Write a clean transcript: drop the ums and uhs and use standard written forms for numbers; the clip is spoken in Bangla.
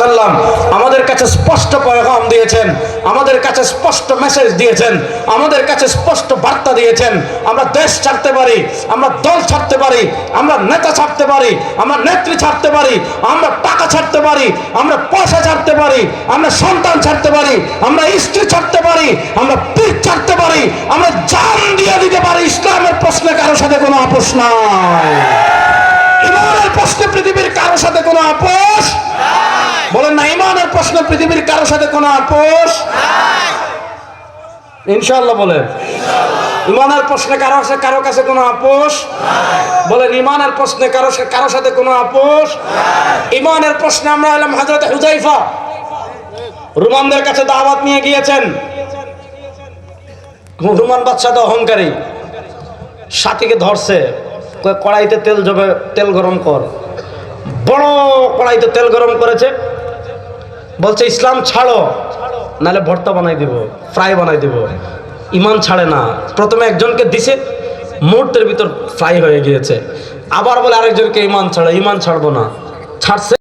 সাল্লাম আমাদের কাছে স্পষ্ট পয়গাম দিয়েছেন, আমাদের কাছে স্পষ্ট মেসেজ দিয়েছেন, আমাদের কাছে স্পষ্ট বার্তা দিয়েছেন। আমরা দেশ ছাড়তে পারি, আমরা দল ছাড়তে পারি, আমরা নেতা ছাড়তে পারি, আমরা নেত্রী ছাড়তে পারি, আমরা টাকা ছাড়তে পারি, আমরা পয়সা ছাড়তে পারি, আমরা সন্তান ছাড়তে পারি, আমরা স্ত্রী ছাড়তে পারি, আমরা পীর ছাড়তে পারি, আমরা জান দিয়ে দিতে পারি। ইসলামের প্রশ্নে কারোর সাথে কোনো আপোষ নাই। ইমানের প্রশ্নে পৃথিবীর কারোর সাথে কোনো আপোষ নাই। বলেন না, ইমানের প্রশ্নে পৃথিবীর কারোর সাথে কোনো আপোষ নাই। ইনশাআল্লাহ বলেন, ইমানের প্রশ্নে কারো কাছে কোনো আপোষ নাই। বলেন, ইমানের প্রশ্নে কারো সাথে কোনো আপোষ নাই। ইমানের প্রশ্নে আমরা হলাম হযরত হুযায়ফা রোমানদের কাছে দাওয়াত নিয়ে গিয়েছেন। রোমান বাদশা তো অহংকারী, সাথীকে ধরছে, কড়াইতে তেল গরম কর। বড় কড়াইতে তেল গরম করেছে, বলছে ইসলাম ছাড়ো নাহলে ভর্তা বানাই দিব, ফ্রাই বানাই দিব। ইমান ছাড়ে না। প্রথমে একজনকে দিছে, মুহূর্তের ভিতর ফ্রাই হয়ে গিয়েছে। আবার বলে আরেকজনকে ইমান ছাড়ো, ইমান ছাড়বো না, ছাড়ছে।